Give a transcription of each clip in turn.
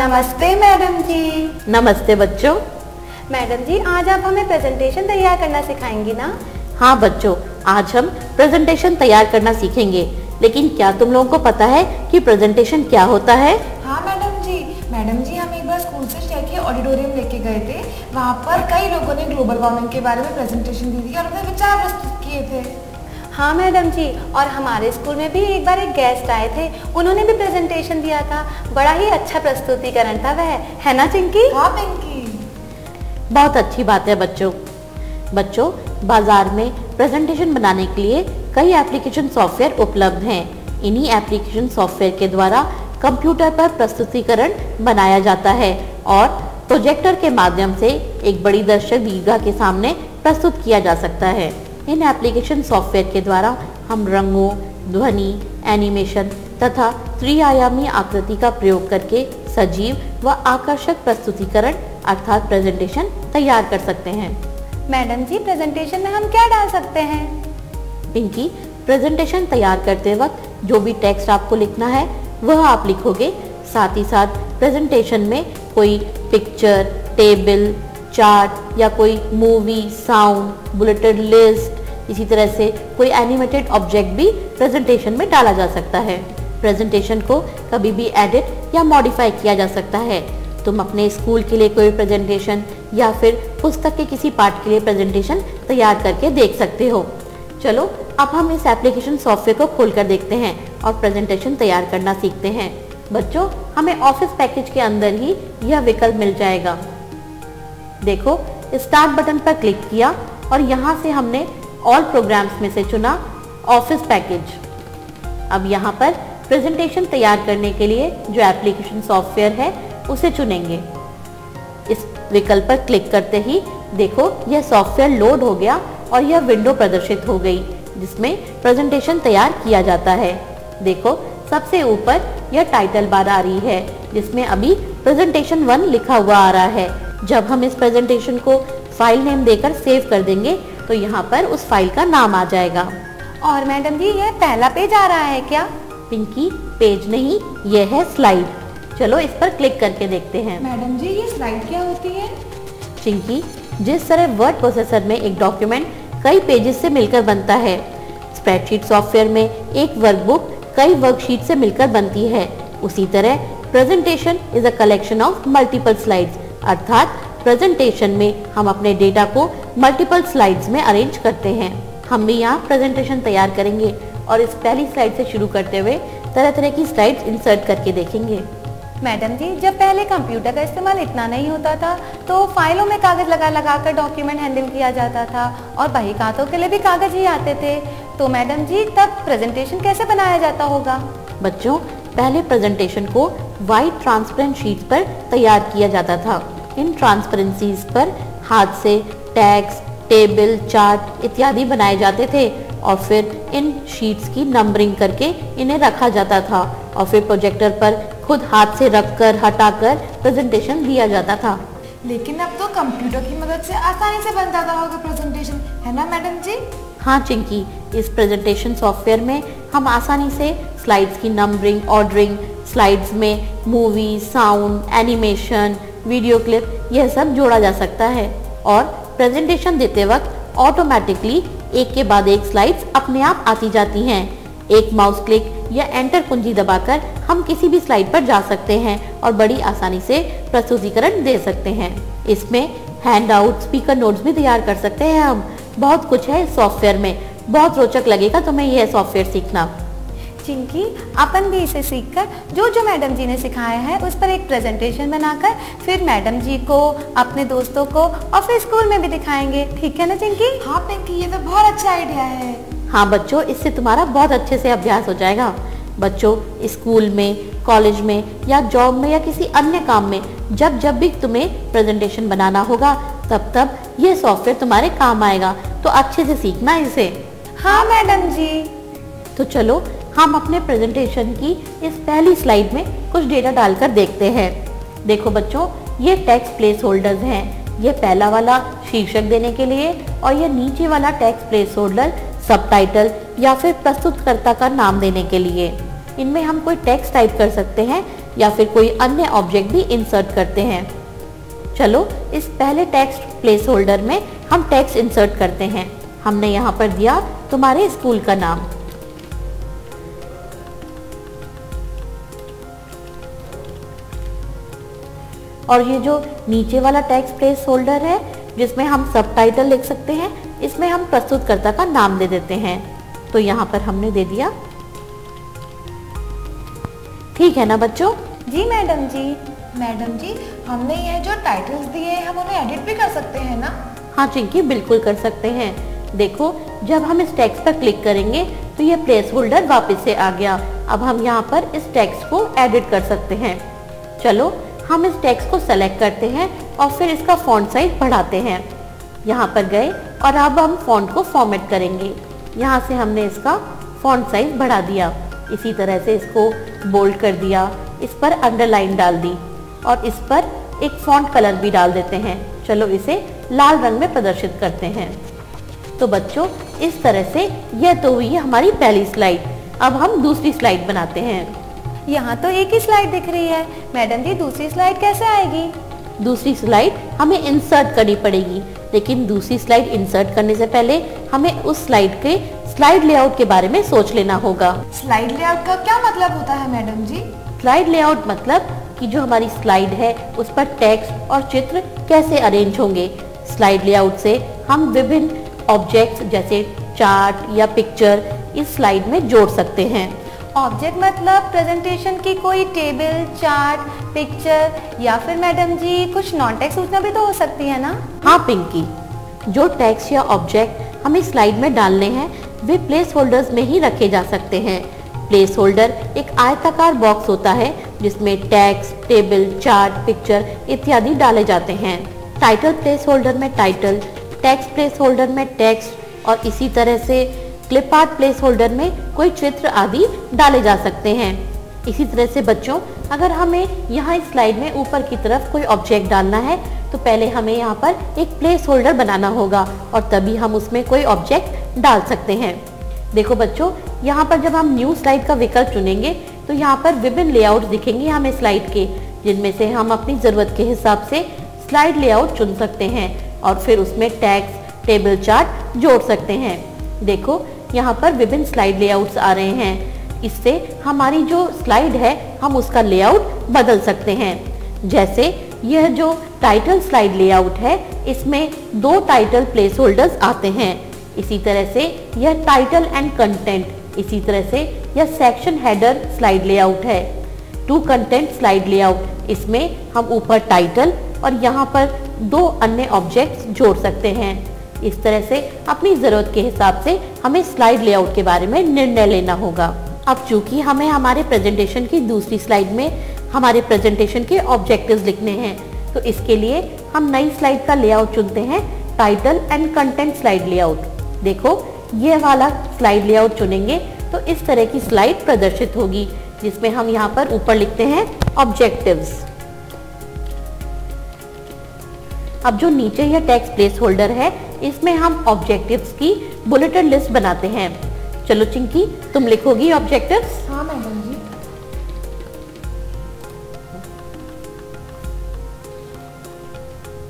नमस्ते मैडम जी। नमस्ते बच्चों। मैडम जी, आज आप हमें प्रेजेंटेशन तैयार करना सिखाएंगी ना? हाँ बच्चों, आज हम प्रेजेंटेशन तैयार करना सीखेंगे। लेकिन क्या तुम लोगों को पता है कि प्रेजेंटेशन क्या होता है? हाँ मैडम जी हम एक बार स्कूल से शहर के ऑडिटोरियम लेके गए थे। वहाँ पर कई लोगों ने ग्लोबल वार्मिंग के बारे में प्रेजेंटेशन दी थी और अपने विचार प्रस्तुत किए थे। हाँ मैडम जी, और हमारे स्कूल में भी एक बार एक गेस्ट आए थे, उन्होंने भी प्रेजेंटेशन दिया था। बड़ा ही अच्छा प्रस्तुतिकरण था वह, है ना चिंकी? हाँ पिंकी। बहुत अच्छी बात है बच्चों, बाजार में प्रेजेंटेशन बनाने के लिए कई एप्लीकेशन सॉफ्टवेयर उपलब्ध हैं। इन्हीं एप्लीकेशन सॉफ्टवेयर के द्वारा कंप्यूटर पर प्रस्तुतिकरण बनाया जाता है और प्रोजेक्टर के माध्यम से एक बड़ी दर्शक दीर्घा के सामने प्रस्तुत किया जा सकता है। इन एप्लीकेशन सॉफ्टवेयर के द्वारा हम रंगों, ध्वनि, एनिमेशन तथा त्रिआयामी आकृति का प्रयोग करके सजीव व आकर्षक प्रस्तुतिकरण अर्थात प्रेजेंटेशन तैयार कर सकते हैं। मैडम जी, प्रेजेंटेशन में हम क्या डाल सकते हैं? पिंकी, प्रेजेंटेशन तैयार करते वक्त जो भी टेक्स्ट आपको लिखना है वह आप लिखोगे। साथ ही साथ प्रेजेंटेशन में कोई पिक्चर, टेबल, चार्ट या कोई मूवी, साउंड, बुलेटेड लिस्ट, इसी तरह से कोई एनिमेटेड ऑब्जेक्ट भी प्रेजेंटेशन में डाला जा सकता है। प्रेजेंटेशन को कभी भी एडिट या मॉडिफाई किया जा सकता है। तुम अपने स्कूल के लिए कोई प्रेजेंटेशन या फिर पुस्तक के किसी पार्ट के लिए प्रेजेंटेशन तैयार करके देख सकते हो। चलो अब हम इस एप्लीकेशन सॉफ्टवेयर को खोलकर देखते हैं और प्रेजेंटेशन तैयार करना सीखते हैं। बच्चों, हमें ऑफिस पैकेज के अंदर ही यह विकल्प मिल जाएगा। देखो, स्टार्ट बटन पर क्लिक किया और यहाँ से हमने ऑल प्रोग्राम्स में से चुना ऑफिस पैकेज। अब यहाँ पर प्रेजेंटेशन तैयार करने के लिए जो एप्लीकेशन सॉफ्टवेयर है उसे चुनेंगे। इस विकल्प पर क्लिक करते ही देखो यह सॉफ्टवेयर लोड हो गया और यह विंडो प्रदर्शित हो गई जिसमें प्रेजेंटेशन तैयार किया जाता है। देखो, सबसे ऊपर यह टाइटल बार आ रही है जिसमें अभी प्रेजेंटेशन 1 लिखा हुआ आ रहा है। जब हम इस प्रेजेंटेशन को फाइल नेम देकर सेव कर देंगे तो यहाँ पर उस फाइल का नाम आ जाएगा। और मैडम जी, यह पहला पेज आ रहा है क्या? पिंकी, पेज नहीं, यह है स्लाइड। चलो इस पर क्लिक करके देखते हैं। मैडम जी, ये स्लाइड क्या होती है? चिंकी, जिस तरह वर्ड प्रोसेसर में एक डॉक्यूमेंट कई पेजेस से मिलकर बनता है, स्प्रेडशीट सॉफ्टवेयर में एक वर्कबुक कई वर्कशीट से मिलकर बनती है, उसी तरह presentation is a collection of multiple slides. अर्थात प्रेजेंटेशन में हम अपने डेटा को मल्टीपल स्लाइड्स में अरेंज करते हैं। हम भी यहाँ प्रेजेंटेशन तैयार करेंगे और इस पहली स्लाइड से शुरू करते हुए तरह तरह की स्लाइड्स इंसर्ट करके देखेंगे। मैडम जी, जब पहले कंप्यूटर का इस्तेमाल इतना नहीं होता था तो फाइलों में कागज लगा कर डॉक्यूमेंट हैंडल किया जाता था और बही खातों के लिए भी कागज ही आते थे। तो मैडम जी, तब प्रेजेंटेशन कैसे बनाया जाता होगा? बच्चों, पहले प्रेजेंटेशन को वाइट ट्रांसपेरेंट शीट्स पर तैयार किया जाता था। इन ट्रांसपेरेंसीज पर हाथ से टैग्स, टेबल, चार्ट इत्यादि बनाए जाते थे और फिर इन शीट्स की नंबरिंग करके इन्हें रखा जाता था और फिर प्रोजेक्टर पर खुद हाथ से रखकर हटाकर प्रेजेंटेशन दिया जाता था। लेकिन अब तो कंप्यूटर की मदद से आसानी से बन जाता होगा प्रेजेंटेशन, है ना मैडम जी? हाँ चिंकी, इस प्रेजेंटेशन सॉफ्टवेयर में हम आसानी से स्लाइड्स की नंबरिंग, ऑर्डरिंग, स्लाइड्स में movie, sound, animation, video clip यह सब जोड़ा जा सकता है और प्रेजेंटेशन देते वक्त ऑटोमेटिकली एक के बाद एक स्लाइड्स अपने आप आती जाती हैं। एक माउस क्लिक या एंटर कुंजी दबाकर हम किसी भी स्लाइड पर जा सकते हैं और बड़ी आसानी से प्रस्तुतिकरण दे सकते हैं। इसमें हैंड आउट, स्पीकर नोट्स भी तैयार कर सकते हैं हम। बहुत कुछ है इस सॉफ्टवेयर में, बहुत रोचक लगेगा तुम्हें यह सॉफ्टवेयर सीखना। चिंकी, अपन भी इसे सीखकर जो मैडम जी ने सिखाया है उस पर एक प्रेजेंटेशन बनाकर फिर मैडम जी को, अपने दोस्तों को और फिर स्कूल में भी दिखाएंगे। ठीक है ना चिंकी? हाँ पिंकी, ये तो बहुत अच्छा आइडिया है। हाँ बच्चों, इससे तुम्हारा बहुत अच्छे से अभ्यास हो जाएगा। बच्चों, स्कूल में, कॉलेज में या जॉब में या किसी अन्य काम में जब भी तुम्हें प्रेजेंटेशन बनाना होगा तब ये सॉफ्टवेयर तुम्हारे काम आएगा। तो अच्छे से सीखना इसे। हाँ मैडम जी। तो चलो हम अपने प्रेजेंटेशन की इस पहली स्लाइड में कुछ डेटा डालकर देखते हैं। देखो बच्चों, ये टेक्स्ट प्लेस होल्डर्स हैं। ये पहला वाला शीर्षक देने के लिए और ये नीचे वाला टेक्स्ट प्लेस होल्डर सबटाइटल या फिर प्रस्तुतकर्ता का नाम देने के लिए। इनमें हम कोई टेक्स्ट टाइप कर सकते हैं या फिर कोई अन्य ऑब्जेक्ट भी इंसर्ट करते हैं। चलो इस पहले टेक्स्ट प्लेस होल्डर में हम टेक्स्ट इंसर्ट करते हैं। हमने यहाँ पर दिया तुम्हारे स्कूल का नाम। और ये जो नीचे वाला टेक्स्ट प्लेस होल्डर है जिसमें हम सबटाइटल लिख सकते हैं, इसमें हम प्रस्तुतकर्ता का नाम दे देते हैं। तो यहाँ पर हमने दे दिया। ठीक है ना बच्चों? जी मैडम जी। मैडम जी, हमने ये जो टाइटल्स दिए हैं हम उन्हें एडिट भी कर सकते हैं ना? हाँ चिंकी, बिल्कुल कर सकते हैं। देखो जब हम इस टेक्स्ट पर क्लिक करेंगे तो ये प्लेस होल्डर वापस से आ गया। अब हम यहाँ पर इस टेक्स्ट को एडिट कर सकते हैं। चलो हम इस टेक्स्ट को सेलेक्ट करते हैं और फिर इसका फॉन्ट साइज बढ़ाते हैं। यहाँ पर गए और अब हम फॉन्ट को फॉर्मेट करेंगे। यहाँ से हमने इसका फॉन्ट साइज बढ़ा दिया। इसी तरह से इसको बोल्ड कर दिया, इस पर अंडरलाइन डाल दी और इस पर एक फॉन्ट कलर भी डाल देते हैं। चलो इसे लाल रंग में प्रदर्शित करते हैं। तो बच्चों इस तरह से यह तो हुई हमारी पहली स्लाइड। अब हम दूसरी स्लाइड बनाते हैं। यहाँ तो एक ही स्लाइड दिख रही है मैडम जी, दूसरी स्लाइड कैसे आएगी? दूसरी स्लाइड हमें इंसर्ट करनी पड़ेगी, लेकिन दूसरी स्लाइड इंसर्ट करने से पहले हमें उस स्लाइड के स्लाइड लेआउट के बारे में सोच लेना होगा। स्लाइड लेआउट का क्या मतलब होता है मैडम जी? स्लाइड लेआउट मतलब कि जो हमारी स्लाइड है उस पर टेक्स्ट और चित्र कैसे अरेंज होंगे। स्लाइड लेआउट से हम विभिन्न ऑब्जेक्ट्स जैसे चार्ट या पिक्चर इस स्लाइड में जोड़ सकते हैं। ऑब्जेक्ट मतलब प्रेजेंटेशन की कोई टेबल, चार्ट, पिक्चर या फिर मैडम जी कुछ नॉन टेक्स्ट सूचना भी तो हो सकती है ना? हाँ पिंकी, जो टेक्स्ट या ऑब्जेक्ट हमें स्लाइड में डालने हैं वे प्लेस होल्डर्स में ही रखे जा सकते हैं। प्लेस होल्डर एक आयताकार बॉक्स होता है जिसमें टेक्स्ट, टेबल, चार्ट, पिक्चर इत्यादि डाले जाते हैं। टाइटल प्लेस होल्डर में टाइटल, टेक्स्ट प्लेस होल्डर में टेक्स्ट और इसी तरह से क्लिप आर्ट प्लेस होल्डर में कोई चित्र आदि डाले जा सकते हैं। इसी तरह से बच्चों अगर हमें यहाँ इस स्लाइड में ऊपर की तरफ कोई ऑब्जेक्ट डालना है तो पहले हमें यहाँ पर एक प्लेस होल्डर बनाना होगा और तभी हम उसमें कोई ऑब्जेक्ट डाल सकते हैं। देखो बच्चों, यहाँ पर जब हम न्यू स्लाइड का विकल्प चुनेंगे तो यहाँ पर विभिन्न लेआउट दिखेंगे हमें स्लाइड के, जिनमें से हम अपनी जरूरत के हिसाब से स्लाइड लेआउट चुन सकते हैं और फिर उसमें टेक्स्ट, टेबल, चार्ट जोड़ सकते हैं। देखो यहाँ पर विभिन्न स्लाइड लेआउट्स आ रहे हैं। इससे हमारी जो स्लाइड है हम उसका लेआउट बदल सकते हैं। जैसे यह जो टाइटल स्लाइड लेआउट है इसमें 2 टाइटल प्लेस होल्डर्स आते हैं। इसी तरह से यह टाइटल एंड कंटेंट, इसी तरह से यह सेक्शन हेडर स्लाइड लेआउट है। 2 कंटेंट स्लाइड लेआउट, इसमें हम ऊपर टाइटल और यहाँ पर 2 अन्य ऑब्जेक्ट्स जोड़ सकते हैं। इस तरह से अपनी जरूरत के हिसाब से हमें स्लाइड लेआउट के बारे में निर्णय लेना होगा। अब चूंकि हमें हमारे प्रेजेंटेशन की दूसरी स्लाइड में हमारे प्रेजेंटेशन के ऑब्जेक्टिव्स लिखने हैं, तो इसके लिए हम नई स्लाइड का लेआउट चुनते हैं, title and content slide layout. देखो ये वाला स्लाइड लेआउट चुनेंगे तो इस तरह की स्लाइड प्रदर्शित होगी जिसमें हम यहाँ पर ऊपर लिखते हैं ऑब्जेक्टिव्स। अब जो नीचे यह टेक्स्ट प्लेस होल्डर है इसमें हम ऑब्जेक्टिव्स की बुलेटेड लिस्ट बनाते हैं। चलो चिंकी, तुम लिखोगी ऑब्जेक्टिव्स? हाँ मैडम जी।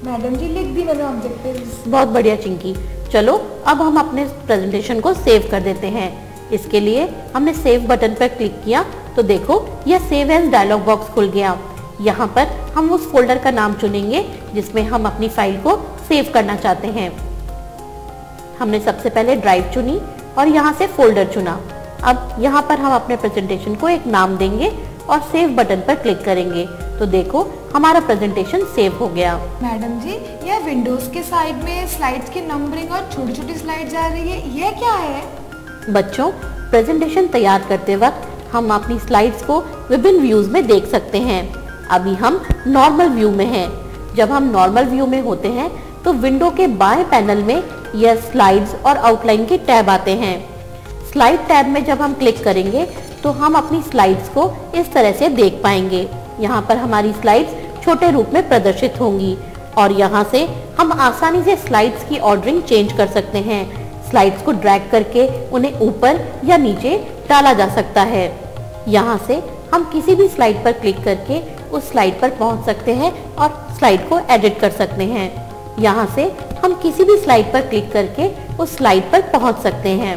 मैडम जी लिख दी मैंने ऑब्जेक्टिव्स। बहुत बढ़िया चिंकी। चलो अब हम अपने प्रेजेंटेशन को सेव कर देते हैं। इसके लिए हमने सेव बटन पर क्लिक किया तो देखो यह सेव एज डायलॉग बॉक्स खुल गया। यहाँ पर हम उस फोल्डर का नाम चुनेंगे जिसमें हम अपनी फाइल को सेव करना चाहते हैं। हमने सबसे पहले ड्राइव चुनी और यहाँ से फोल्डर चुना। अब यहाँ पर हम अपने प्रेजेंटेशन को एक नाम देंगे और सेव बटन पर क्लिक करेंगे तो देखो हमारा प्रेजेंटेशन सेव हो गया। मैडम जी, यह विंडोज के साइड में स्लाइड्स की नंबरिंग और छोटी छोटी स्लाइड जा रही है, यह क्या है? बच्चों, प्रेजेंटेशन तैयार करते वक्त हम अपनी स्लाइड्स को विभिन्न व्यूज में देख सकते हैं। अभी हम नॉर्मल व्यू में हैं। जब हम नॉर्मल व्यू में होते हैं तो विंडो के बाएं पैनल में यह स्लाइड्स और आउटलाइन के टैब आते हैं। स्लाइड टैब में जब हम क्लिक करेंगे तो हम अपनी स्लाइड्स को इस तरह से देख पाएंगे। यहाँ पर हमारी स्लाइड्स छोटे रूप में प्रदर्शित होंगी और यहाँ से हम आसानी से स्लाइड्स की ऑर्डरिंग चेंज कर सकते हैं। स्लाइड्स को ड्रैग करके उन्हें ऊपर या नीचे डाला जा सकता है। यहाँ से हम किसी भी स्लाइड पर क्लिक करके उस स्लाइड पर पहुँच सकते हैं और स्लाइड को एडिट कर सकते हैं। यहाँ से हम किसी भी स्लाइड पर क्लिक करके उस स्लाइड पर पहुँच सकते हैं।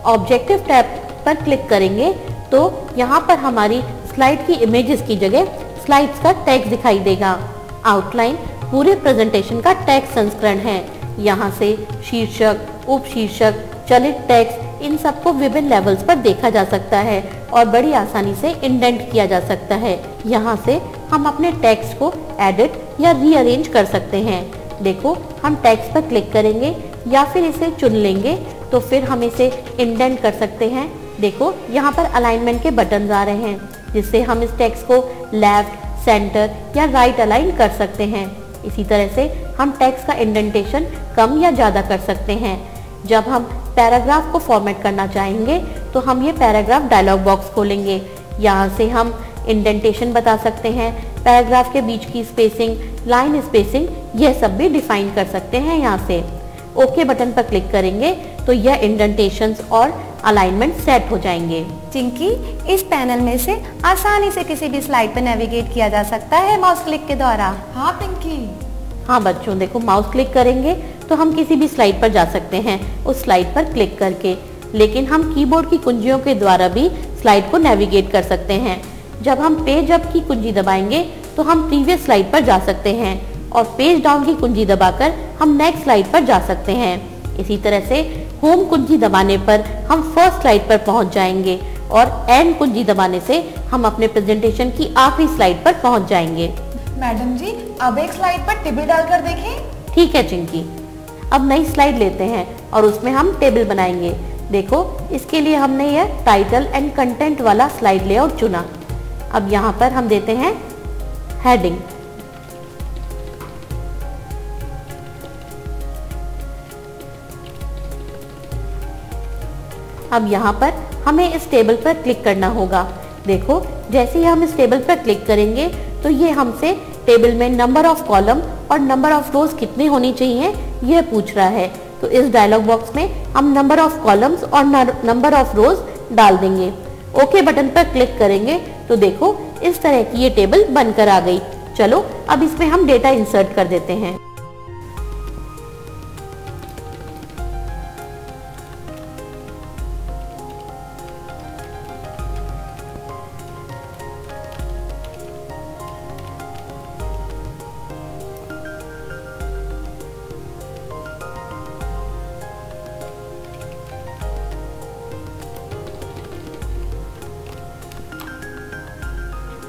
ऑब्जेक्टिव टैब पर क्लिक करेंगे तो यहाँ पर हमारी स्लाइड की इमेजेस की जगह स्लाइड्स का टेक्स्ट दिखाई देगा। आउटलाइन पूरे प्रेजेंटेशन का टेक्स्ट संस्करण है। यहाँ से शीर्षक, उपशीर्षक, चलित टेक्स्ट, इन सबको विभिन्न लेवल्स पर देखा जा सकता है और बड़ी आसानी से इंडेंट किया जा सकता है। यहाँ से हम अपने टेक्स्ट को एडिट या रीअरेंज कर सकते हैं। देखो, हम टेक्स्ट पर क्लिक करेंगे या फिर इसे चुन लेंगे तो फिर हम इसे इंडेंट कर सकते हैं। देखो, यहाँ पर अलाइनमेंट के बटन आ रहे हैं जिससे हम इस टेक्स्ट को लेफ्ट, सेंटर या राइट अलाइन कर सकते हैं। इसी तरह से हम टेक्स्ट का इंडेंटेशन कम या ज़्यादा कर सकते हैं। जब हम पैराग्राफ को फॉर्मेट करना चाहेंगे तो हम ये पैराग्राफ डायलॉग बॉक्स खोलेंगे। यहाँ से हम इंडेंटेशन बता सकते हैं, पैराग्राफ के बीच की स्पेसिंग, लाइन स्पेसिंग, यह सब भी डिफाइन कर सकते हैं। यहाँ से ओके बटन पर क्लिक करेंगे तो यह इंडेंटेशंस और अलाइनमेंट सेट हो जाएंगे। चिंकी, इस पैनल में से आसानी से किसी भी स्लाइड पर नेविगेट किया जा सकता है माउस क्लिक के द्वारा। हाँ पिंकी। हाँ बच्चों, देखो, माउस क्लिक करेंगे तो हम किसी भी स्लाइड पर जा सकते हैं उस स्लाइड पर क्लिक करके। लेकिन हम कीबोर्ड की कुंजियों के द्वारा भी स्लाइड को नेविगेट कर सकते हैं। जब हम पेज अप की कुंजी दबाएंगे तो हम प्रीवियस स्लाइड पर जा सकते हैं और पेज डाउन की कुंजी दबाकर हम नेक्स्ट स्लाइड पर जा सकते हैं। इसी तरह से होम कुंजी दबाने पर हम फर्स्ट स्लाइड पर पहुंच जाएंगे और एंड कुंजी दबाने से हम अपने प्रेजेंटेशन की आखिरी स्लाइड पर पहुंच जाएंगे। मैडम जी, अब एक स्लाइड पर टेबल डालकर देखें। ठीक है चिंकी, अब नई स्लाइड लेते हैं और उसमें हम टेबल बनाएंगे। देखो, इसके लिए हमने यह टाइटल एंड कंटेंट वाला स्लाइड लेआउट चुना। अब यहाँ पर हम देते हैं हेडिंग। अब यहाँ पर हमें इस टेबल पर क्लिक करना होगा। देखो, जैसे ही हम इस टेबल पर क्लिक करेंगे तो ये हमसे टेबल में नंबर ऑफ कॉलम और नंबर ऑफ रोज कितनी होनी चाहिए यह पूछ रहा है। तो इस डायलॉग बॉक्स में हम नंबर ऑफ कॉलम्स और नंबर ऑफ रोज डाल देंगे। ओके बटन पर क्लिक करेंगे तो देखो, इस तरह की ये टेबल बनकर आ गई। चलो, अब इसमें हम डेटा इंसर्ट कर देते हैं।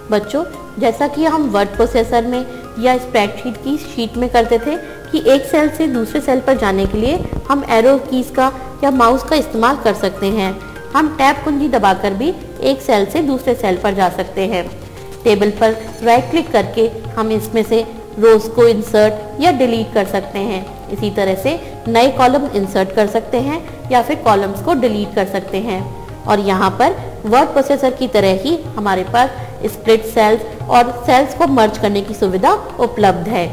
बच्चों, जैसा कि हम वर्ड प्रोसेसर में या स्प्रेडशीट की शीट में करते थे कि एक सेल से दूसरे सेल पर जाने के लिए हम एरो कीज का या माउस का इस्तेमाल कर सकते हैं। हम टैब कुंजी दबाकर भी एक सेल से दूसरे सेल पर जा सकते हैं। टेबल पर राइट क्लिक करके हम इसमें से रोज को इंसर्ट या डिलीट कर सकते हैं। इसी तरह से नए कॉलम इंसर्ट कर सकते हैं या फिर कॉलम्स को डिलीट कर सकते हैं। और यहाँ पर वर्ड प्रोसेसर की तरह ही हमारे पास स्प्लिट सेल्स और सेल्स को मर्ज करने की सुविधा उपलब्ध है।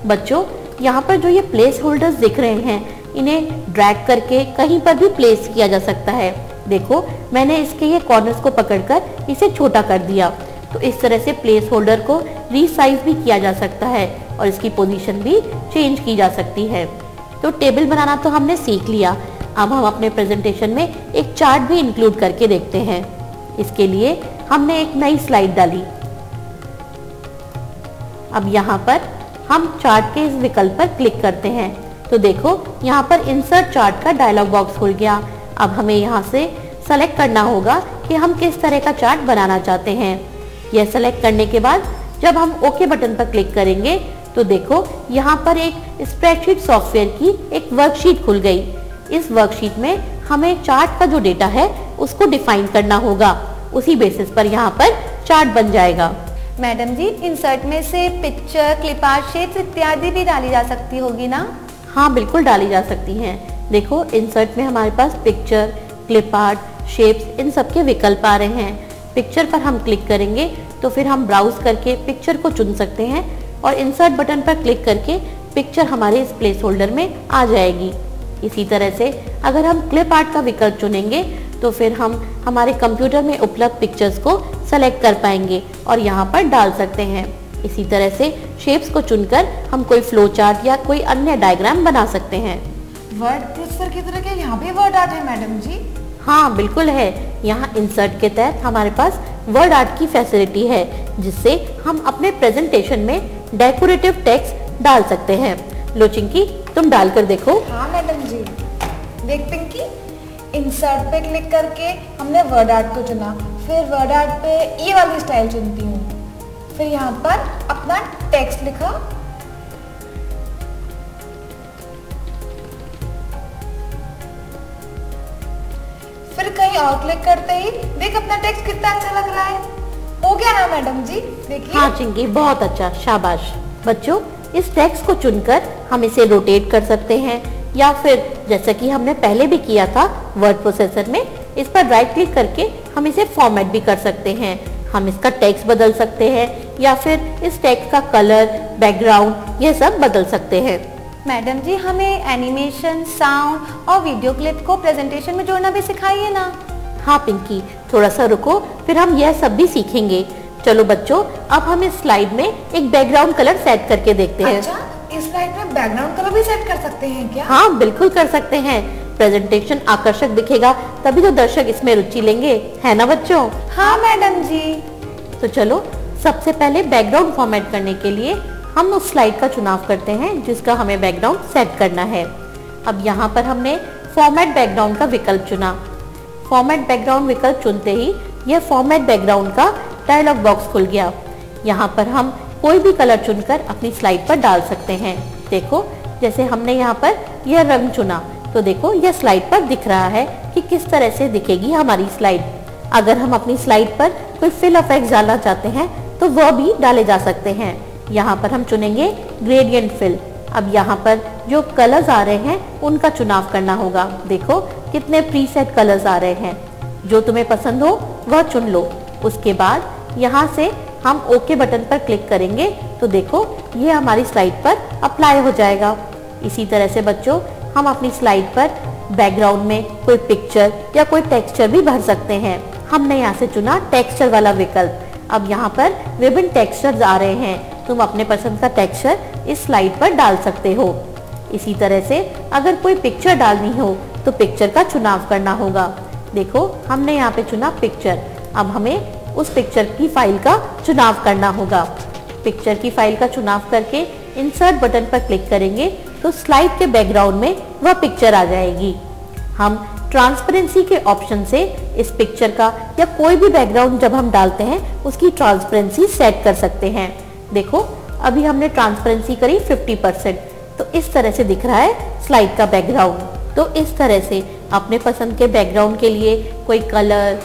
बच्चों, यहाँ पर जो ये प्लेस होल्डर्स दिख रहे हैं, इन्हें ड्रैग करके कहीं पर भी प्लेस किया जा सकता है। देखो, मैंने इसके ये कॉर्नर्स को पकड़कर इसे छोटा कर दिया। तो इस तरह से प्लेस होल्डर को रीसाइज भी किया जा सकता है और इसकी पोजीशन भी चेंज की जा सकती है। तो टेबल बनाना तो हमने सीख लिया। अब हम अपने प्रेजेंटेशन में एक चार्ट भी इंक्लूड करके देखते हैं। इसके लिए हमने एक नई स्लाइड डाली। अब यहाँ पर हम चार्ट के इस विकल्प पर क्लिक करते हैं तो देखो, यहाँ पर इंसर्ट चार्ट का डायलॉग बॉक्स खुल गया। अब हमें यहाँ से सेलेक्ट करना होगा कि हम किस तरह का चार्ट बनाना चाहते हैं। यह सेलेक्ट करने के बाद जब हम ओके बटन पर क्लिक करेंगे तो देखो, यहाँ पर एक स्प्रेडशीट सॉफ्टवेयर की एक वर्कशीट खुल गई। इस वर्कशीट में हमें चार्ट का जो डेटा है उसको डिफाइन करना होगा। उसी बेसिस पर यहाँ पर चार्ट बन जाएगा। मैडम जी, इंसर्ट में से पिक्चर, क्लिप आर्ट, शेप्स इत्यादि भी डाली जा सकती होगी ना? हाँ, बिल्कुल डाली जा सकती हैं। देखो, इंसर्ट में हमारे पास पिक्चर, क्लिप आर्ट, शेप्स, इन सब के विकल्प आ रहे हैं। पिक्चर पर हम क्लिक करेंगे तो फिर हम ब्राउज करके पिक्चर को चुन सकते हैं और इंसर्ट बटन पर क्लिक करके पिक्चर हमारे इस प्लेस होल्डर में आ जाएगी। इसी तरह से अगर हम क्लिप आर्ट का विकल्प चुनेंगे तो फिर हम हमारे कंप्यूटर में उपलब्ध पिक्चर्स को सेलेक्ट कर पाएंगे और यहाँ पर डाल सकते हैं। इसी तरह से शेप्स को चुनकर हम कोई फ्लो चार्ट या कोई अन्य डायग्राम बना सकते हैं। वर्ड प्रोसेसर की तरह क्या यहाँ भी वर्ड आर्ट है मैडम जी? हाँ बिल्कुल है। यहाँ इंसर्ट के तहत हमारे पास वर्ड आर्ट की फैसिलिटी है, जिससे हम अपने प्रेजेंटेशन में डेकोरेटिव टेक्स्ट डाल सकते हैं। लो चिंकी, तुम डालकर देखो। हाँ मैडम जी। देख पिंकी, इंसर्ट पे क्लिक करके हमने वर्ड आर्ट को चुना, फिर वर्ड आर्ट पे ये वाली स्टाइल चुनती हूँ, फिर यहाँ पर अपना टेक्स्ट लिखा, फिर कहीं और क्लिक करते ही देख अपना टेक्स्ट कितना अच्छा लग रहा है। हो गया ना मैडम जी? देखिए। हाँ चिंकी, बहुत अच्छा, शाबाश। बच्चों, इस टेक्स्ट को चुनकर हम इसे रोटेट कर सकते हैं, या फिर जैसा कि हमने पहले भी किया था वर्ड प्रोसेसर में, इस पर राइट क्लिक करके हम इसे फॉर्मेट भी कर सकते हैं। हम इसका टेक्स्ट बदल सकते हैं या फिर इस टेक्स्ट का कलर, बैकग्राउंड, यह सब बदल सकते हैं। मैडम जी, हमें एनिमेशन, साउंड और वीडियो क्लिप को प्रेजेंटेशन में जोड़ना भी सिखाइए ना। हाँ पिंकी, थोड़ा सा रुको, फिर हम यह सब भी सीखेंगे। चलो बच्चों, अब हम इस स्लाइड में एक बैकग्राउंड कलर सेट करके देखते हैं। अच्छा, इस स्लाइड में बैकग्राउंड कलर भी सेट कर सकते हैं क्या? हाँ बिल्कुल कर सकते हैं। प्रेजेंटेशन आकर्षक दिखेगा तभी तो दर्शक इसमें रुचि लेंगे, है ना बच्चों? हाँ मैडम जी। तो चलो, सबसे पहले बैकग्राउंड फॉर्मेट करने के लिए हम उस स्लाइड का चुनाव करते हैं जिसका हमें बैकग्राउंड सेट करना है। अब यहाँ पर हमने फॉर्मेट बैकग्राउंड का विकल्प चुना। फॉर्मेट बैकग्राउंड विकल्प चुनते ही यह फॉर्मेट बैकग्राउंड का डायलॉग बॉक्स खुल गया। यहाँ पर हम कोई भी कलर चुनकर अपनी स्लाइड पर डाल सकते हैं। देखो, जैसे हमने यहाँ पर यह रंग चुना तो देखो यह स्लाइड पर दिख रहा है कि किस तरह से दिखेगी हमारी स्लाइड। अगर हम अपनी स्लाइड पर कोई फिल इफेक्ट डालना चाहते हैं तो वह भी डाले जा सकते हैं। यहाँ पर हम चुनेंगे ग्रेडियंट फिल। अब यहाँ पर जो कलर्स आ रहे हैं उनका चुनाव करना होगा। देखो कितने प्रीसेट कलर्स आ रहे हैं, जो तुम्हें पसंद हो वह चुन लो। उसके बाद यहाँ से हम ओके बटन पर क्लिक करेंगे तो देखो ये हमारी स्लाइड पर अप्लाई हो जाएगा। इसी तरह से बच्चों, हम अपनी स्लाइड पर बैकग्राउंड में कोई पिक्चर या कोई टेक्सचर भी भर सकते हैं। हमने यहाँ से चुना टेक्सचर वाला विकल्प। अब यहाँ पर विभिन्न टेक्सचर्स आ रहे हैं, तुम अपने पसंद का टेक्सचर इस स्लाइड पर डाल सकते हो। इसी तरह से अगर कोई पिक्चर डालनी हो तो पिक्चर का चुनाव करना होगा। देखो हमने यहाँ पे चुना पिक्चर। अब हमें उस पिक्चर की फाइल का चुनाव करना होगा। पिक्चर की फाइल का चुनाव करके इंसर्ट बटन पर क्लिक करेंगे तो स्लाइड के बैकग्राउंड में वह पिक्चर आ जाएगी। हम ट्रांसपेरेंसी के ऑप्शन से इस पिक्चर का या कोई भी बैकग्राउंड जब हम डालते हैं उसकी ट्रांसपेरेंसी सेट कर सकते हैं। देखो अभी हमने ट्रांसपेरेंसी करी 50%, तो इस तरह से दिख रहा है स्लाइड का बैकग्राउंड। तो इस तरह से अपने पसंद के बैकग्राउंड के लिए कोई कलर,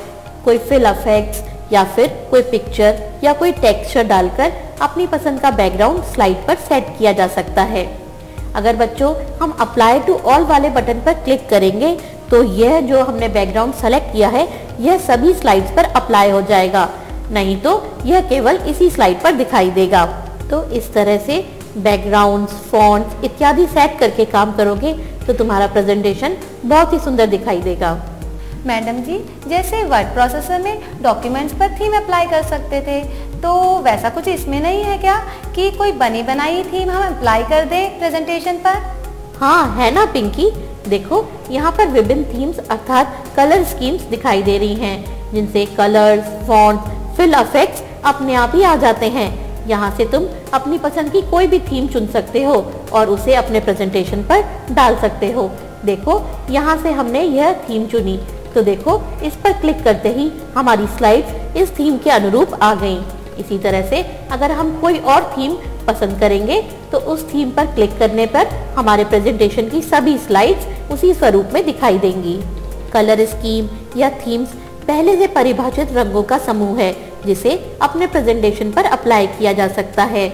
कोई फिल इफेक्ट्स या फिर कोई पिक्चर या कोई टेक्सचर डालकर अपनी पसंद का बैकग्राउंड स्लाइड पर सेट किया जा सकता है। अगर बच्चों हम अप्लाई टू ऑल वाले बटन पर क्लिक करेंगे तो यह जो हमने बैकग्राउंड सेलेक्ट किया है यह सभी स्लाइड्स पर अप्लाई हो जाएगा, नहीं तो यह केवल इसी स्लाइड पर दिखाई देगा। तो इस तरह से बैकग्राउंड्स, फॉन्ट्स इत्यादि सेट करके काम करोगे तो तुम्हारा प्रेजेंटेशन बहुत ही सुंदर दिखाई देगा। मैडम जी, जैसे वर्ड प्रोसेसर में डॉक्यूमेंट्स पर थीम अप्लाई कर सकते थे, तो वैसा कुछ इसमें नहीं है क्या कि कोई बनी बनाई थीम हम अप्लाई कर दे प्रेजेंटेशन पर? हाँ है ना पिंकी, देखो यहाँ पर विभिन्न थीम्स अर्थात कलर स्कीम्स दिखाई दे रही हैं, जिनसे कलर्स, फॉन्ट्स, फिल इफेक्ट्स अपने आप ही आ जाते हैं। यहाँ से तुम अपनी पसंद की कोई भी थीम चुन सकते हो और उसे अपने प्रेजेंटेशन पर डाल सकते हो। देखो यहाँ से हमने यह थीम चुनी तो देखो इस पर क्लिक करते ही हमारी स्लाइड्स इस थीम के अनुरूप आ गईं। इसी तरह से अगर हम कोई और थीम पसंद करेंगे तो उस थीम पर क्लिक करने पर हमारे प्रेजेंटेशन की सभी स्लाइड्स उसी स्वरूप में दिखाई देंगी। कलर स्कीम या थीम्स पहले से परिभाषित रंगों का समूह है जिसे अपने प्रेजेंटेशन पर अप्लाई किया जा सकता है।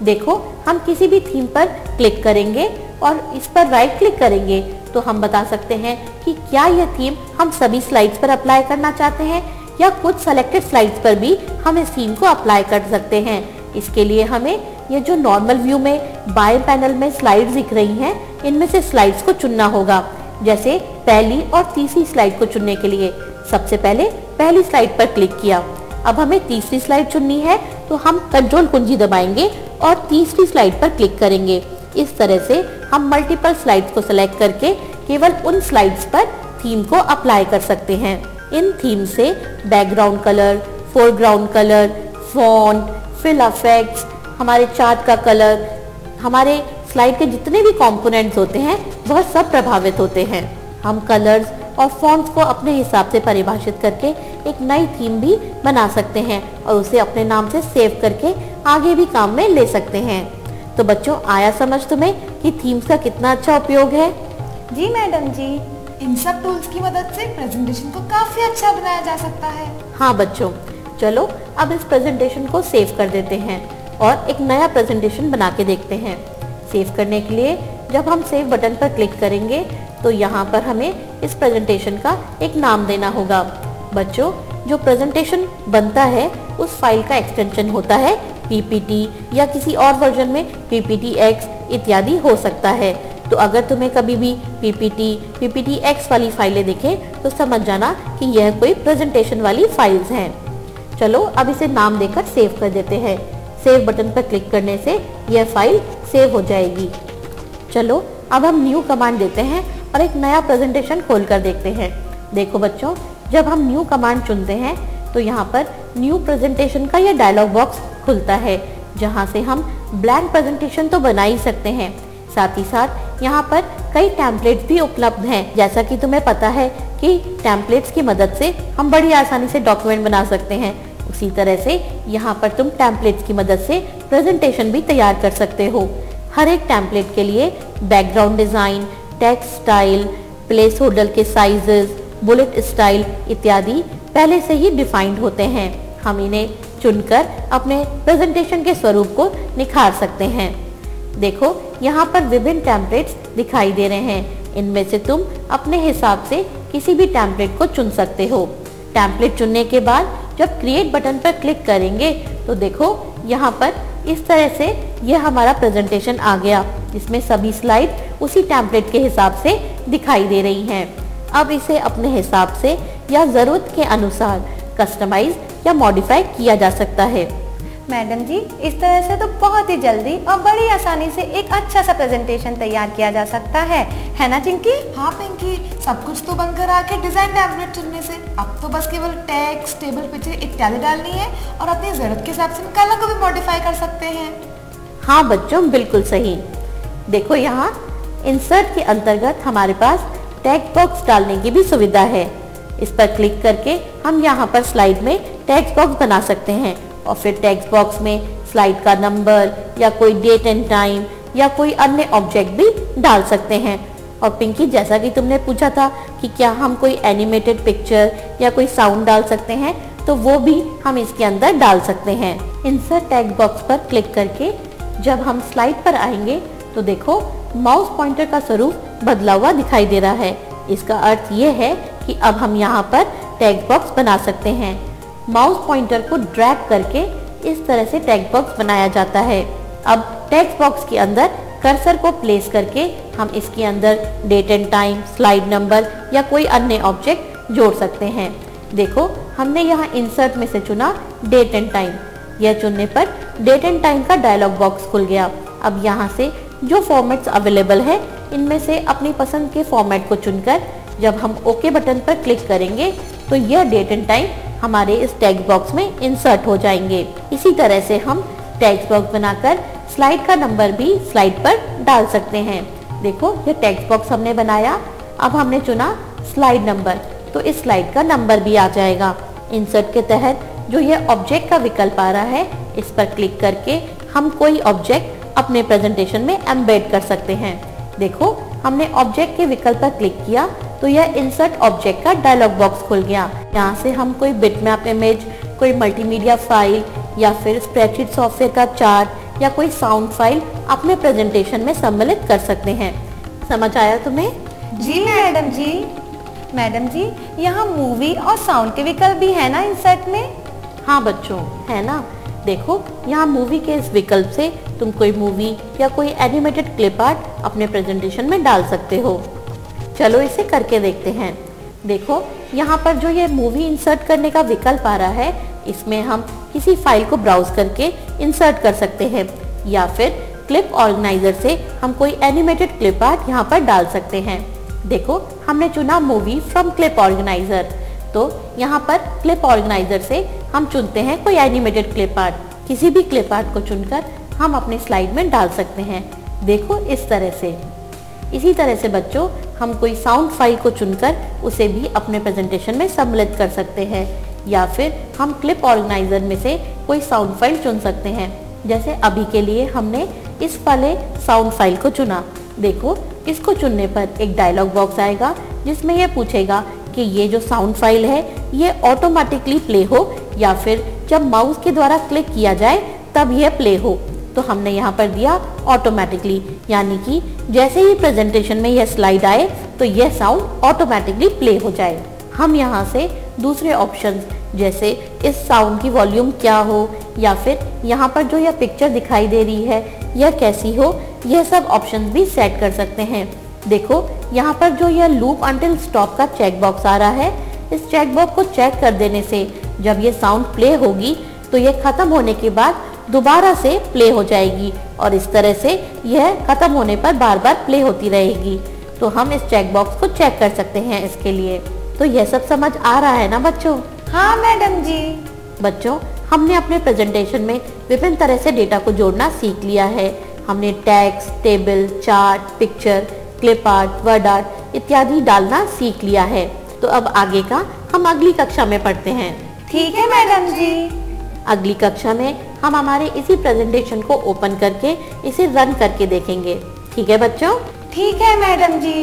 देखो हम किसी भी थीम पर क्लिक करेंगे और इस पर राइट क्लिक करेंगे तो हम बता सकते हैं कि क्या यह थीम हम सभी स्लाइड्स पर अप्लाई करना चाहते हैं या कुछ सेलेक्टेड स्लाइड्स पर भी हम इस थीम को अप्लाई कर सकते हैं। इसके लिए हमें ये जो नॉर्मल व्यू में बाएं पैनल में स्लाइड्स दिख रही हैं, इनमें से स्लाइड्स को चुनना होगा। जैसे पहली और तीसरी स्लाइड को चुनने के लिए सबसे पहले पहली स्लाइड पर क्लिक किया। अब हमें तीसरी स्लाइड चुननी है तो हम कंट्रोल कुंजी दबाएंगे और तीसरी स्लाइड पर क्लिक करेंगे। इस तरह से हम मल्टीपल स्लाइड्स को सिलेक्ट करके केवल उन स्लाइड्स पर थीम को अप्लाई कर सकते हैं। इन थीम से background colour, foreground colour, font, fill effects, हमारे चार्ट का कलर, हमारे स्लाइड के जितने भी कंपोनेंट्स होते हैं वह सब प्रभावित होते हैं। हम कलर्स और फॉन्ट्स को अपने हिसाब से परिभाषित करके एक नई थीम भी बना सकते हैं और उसे अपने नाम से सेव करके आगे भी काम में ले सकते हैं। तो बच्चों, आया समझ तुम्हें कि थीम्स का कितना अच्छा उपयोग है? जी मैडम जी। इन सब टूल्स की मदद से प्रेजेंटेशन को काफी अच्छा बनाया जा सकता है। हाँ बच्चों, चलो अब इस प्रेजेंटेशन को सेव कर देते हैं और एक नया प्रेजेंटेशन बना के देखते हैं। सेव करने के लिए जब हम सेव बटन पर क्लिक करेंगे तो यहाँ पर हमें इस प्रेजेंटेशन का एक नाम देना होगा। बच्चों, जो प्रेजेंटेशन बनता है उस फाइल का एक्सटेंशन होता है पीपीटी या किसी और वर्जन में PPTX इत्यादि हो सकता है। तो अगर तुम्हें कभी भी PPTX वाली फाइलें दिखें तो समझ जाना कि यह कोई प्रेजेंटेशन वाली फाइल्स हैं। चलो अब इसे नाम देकर सेव कर देते हैं। सेव बटन पर क्लिक करने से यह फाइल सेव हो जाएगी। चलो अब हम न्यू कमांड देते हैं और एक नया प्रेजेंटेशन खोल कर देखते हैं। देखो बच्चों, जब हम न्यू कमांड चुनते हैं तो यहाँ पर न्यू प्रेजेंटेशन का यह डायलॉग बॉक्स खुलता है, जहाँ से हम ब्लैंक प्रेजेंटेशन तो बना ही सकते हैं, साथ ही साथ यहाँ पर कई टेम्पलेट्स भी उपलब्ध हैं। जैसा कि तुम्हें पता है कि टेम्पलेट्स की मदद से हम बड़ी आसानी से डॉक्यूमेंट बना सकते हैं, उसी तरह से यहाँ पर तुम टेम्पलेट्स की मदद से प्रेजेंटेशन भी तैयार कर सकते हो। हर एक टेम्पलेट के लिए background design, text style, place holder के साइजेस, बुलेट स्टाइल इत्यादि पहले से ही डिफाइंड होते हैं। हम इन्हें चुनकर अपने प्रेजेंटेशन के स्वरूप को निखार सकते हैं। देखो, यहाँ पर विभिन्न टेम्पलेट्स दिखाई दे रहे हैं। इनमें से तुम अपने हिसाब से किसी भी टेम्पलेट को चुन सकते हो। टेम्पलेट चुनने के बाद जब क्रिएट बटन पर क्लिक करेंगे तो देखो यहाँ पर इस तरह से यह हमारा प्रेजेंटेशन आ गया, जिसमें सभी स्लाइड उसी टेम्पलेट के हिसाब से दिखाई दे रही हैं। अब इसे अपने हिसाब से या जरूरत के अनुसार कस्टमाइज या मॉडिफाई किया जा सकता है। मैडम जी, इस तरह से तो बहुत ही जल्दी और बड़ी आसानी से एक अच्छा सा प्रेजेंटेशन तैयार किया जा सकता है ना चिंकी? हाँ पिंकी, सब कुछ तो बनकर आके डिजाइन टेम्पलेट चुनने से अब तो बस केवल टेक्स्ट, टेबल, पिक्चर इत्यादि डालनी है और अपनी जरूरत के हिसाब से कलर को भी मॉडिफाई कर सकते हैं। हाँ बच्चों, बिल्कुल सही। देखो, यहाँ इंसर्ट के अंतर्गत हमारे पास टेक्स्ट बॉक्स डालने की भी सुविधा है। इस पर क्लिक करके हम यहाँ पर स्लाइड में टेक्स्ट बॉक्स बना सकते हैं और फिर टेक्स्ट बॉक्स में स्लाइड का नंबर या कोई डेट एंड टाइम या कोई अन्य ऑब्जेक्ट भी डाल सकते हैं। और पिंकी, जैसा कि तुमने पूछा था कि क्या हम कोई एनिमेटेड पिक्चर या कोई साउंड डाल सकते हैं, तो वो भी हम इसके अंदर डाल सकते हैं। इंसर्ट टेक्स्ट बॉक्स पर क्लिक करके जब हम स्लाइड पर आएंगे तो देखो माउस पॉइंटर का स्वरूप बदला हुआ दिखाई दे रहा है। इसका अर्थ ये है कि अब हम यहाँ पर टेक्स्ट बॉक्स बना सकते हैं। माउस पॉइंटर को ड्रैग करके इस तरह से टेक्स्ट बॉक्स बनाया जाता है। अब टेक्स्ट बॉक्स के अंदर कर्सर को प्लेस करके हम इसके अंदर date and time, slide number या कोई अन्य ऑब्जेक्ट जोड़ सकते हैं। देखो, हमने यहाँ इंसर्ट में से चुना डेट एंड टाइम। यह चुनने पर डेट एंड टाइम का डायलॉग बॉक्स खुल गया। अब यहाँ से जो फॉर्मेट्स अवेलेबल है इनमें से अपनी पसंद के फॉर्मेट को चुनकर जब हम ओके बटन पर क्लिक करेंगे तो यह डेट एंड टाइम हमारे इस टेक्स्ट बॉक्स में इंसर्ट हो जाएंगे। इसी तरह से हम टेक्स्ट बॉक्स बनाकर स्लाइड का नंबर भी स्लाइड पर डाल सकते हैं। देखो, यह टेक्स्ट बॉक्स हमने बनाया। अब हमने चुना स्लाइड नंबर, तो इस स्लाइड का नंबर भी आ जाएगा। इंसर्ट के तहत जो यह ऑब्जेक्ट का विकल्प आ रहा है, इस पर क्लिक करके हम कोई ऑब्जेक्ट अपने प्रेजेंटेशन में एम्बेड कर सकते हैं। देखो, हमने ऑब्जेक्ट के विकल्प पर क्लिक किया तो यह इंसर्ट ऑब्जेक्ट का डायलॉग बॉक्स खुल गया। यहाँ से हम कोई बिटमैप इमेज, कोई मल्टीमीडिया फाइल या फिर स्प्रेडशीट सॉफ्टवेयर का चार्ट या कोई साउंड फाइल अपने प्रेजेंटेशन में सम्मिलित कर सकते हैं। समझ आया तुम्हें? जी मैडम जी। मैडम जी, यहाँ मूवी और साउंड के विकल्प भी है ना इंसर्ट में? हाँ बच्चों, है ना। देखो, यहाँ मूवी के इस विकल्प से तुम कोई मूवी या कोई एनिमेटेड क्लिप आर्ट अपने प्रेजेंटेशन में डाल सकते हो। चलो इसे करके देखते हैं। देखो यहाँ पर जो ये मूवी इंसर्ट करने का विकल्प आ रहा है, इसमें हम किसी फाइल को ब्राउज करके इंसर्ट कर सकते हैं या फिर क्लिप ऑर्गेनाइजर से हम कोई एनिमेटेड क्लिप आर्ट यहाँ पर डाल सकते हैं। देखो हमने चुना मूवी फ्रॉम क्लिप ऑर्गेनाइजर, तो यहाँ पर क्लिप ऑर्गेनाइजर से हम चुनते हैं कोई एनिमेटेड क्लिप आर्ट। किसी भी क्लिप आर्ट को चुनकर हम अपनी स्लाइड में डाल सकते हैं। देखो इस तरह से। इसी तरह से बच्चों हम कोई साउंड फाइल को चुनकर उसे भी अपने प्रेजेंटेशन में सम्मिलित कर सकते हैं या फिर हम क्लिप ऑर्गेनाइजर में से कोई साउंड फाइल चुन सकते हैं। जैसे अभी के लिए हमने इस वाले साउंड फाइल को चुना। देखो इसको चुनने पर एक डायलॉग बॉक्स आएगा जिसमें यह पूछेगा कि ये जो साउंड फाइल है ये ऑटोमेटिकली प्ले हो या फिर जब माउस के द्वारा क्लिक किया जाए तब यह प्ले हो। तो हमने यहाँ पर दिया ऑटोमेटिकली, यानी कि जैसे ही प्रेजेंटेशन में यह स्लाइड आए तो यह साउंड ऑटोमेटिकली प्ले हो जाए। हम यहाँ से दूसरे ऑप्शंस जैसे इस साउंड की वॉल्यूम क्या हो या फिर यहाँ पर जो यह पिक्चर दिखाई दे रही है यह कैसी हो, यह सब ऑप्शंस भी सेट कर सकते हैं। देखो यहाँ पर जो यह लूप अंटिल स्टॉप का चेक बॉक्स आ रहा है, इस चेक बॉक्स को चेक कर देने से जब ये साउंड प्ले होगी तो यह खत्म होने के बाद दोबारा से प्ले हो जाएगी और इस तरह से यह खत्म होने पर बार बार प्ले होती रहेगी। तो हम इस चेक बॉक्स को चेक कर सकते हैं इसके लिए। तो यह सब समझ आ रहा है ना बच्चों? हाँ मैडम जी। बच्चों हमने अपने प्रेजेंटेशन में विभिन्न तरह से डेटा को जोड़ना सीख लिया है। हमने text, table, chart, picture, clip art, word art इत्यादि डालना सीख लिया है। तो अब आगे का हम अगली कक्षा में पढ़ते हैं। ठीक है मैडम जी। अगली कक्षा में हम हमारे इसी प्रेजेंटेशन को ओपन करके इसे रन करके देखेंगे। ठीक है बच्चों? ठीक है मैडम जी।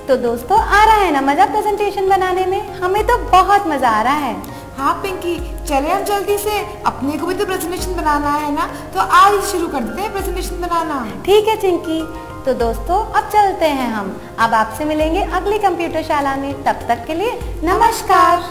तो दोस्तों आ रहा है ना मजा प्रेजेंटेशन बनाने में? हमें तो बहुत मजा आ रहा है। हाँ पिंकी, चले हम जल्दी से, अपने को भी तो प्रेजेंटेशन बनाना है ना, तो आज शुरू कर देते हैं प्रेजेंटेशन बनाना। ठीक है चिंकी। तो दोस्तों अब चलते हैं हम। अब आपसे मिलेंगे अगली कंप्यूटर शाला में। तब तक के लिए नमस्कार।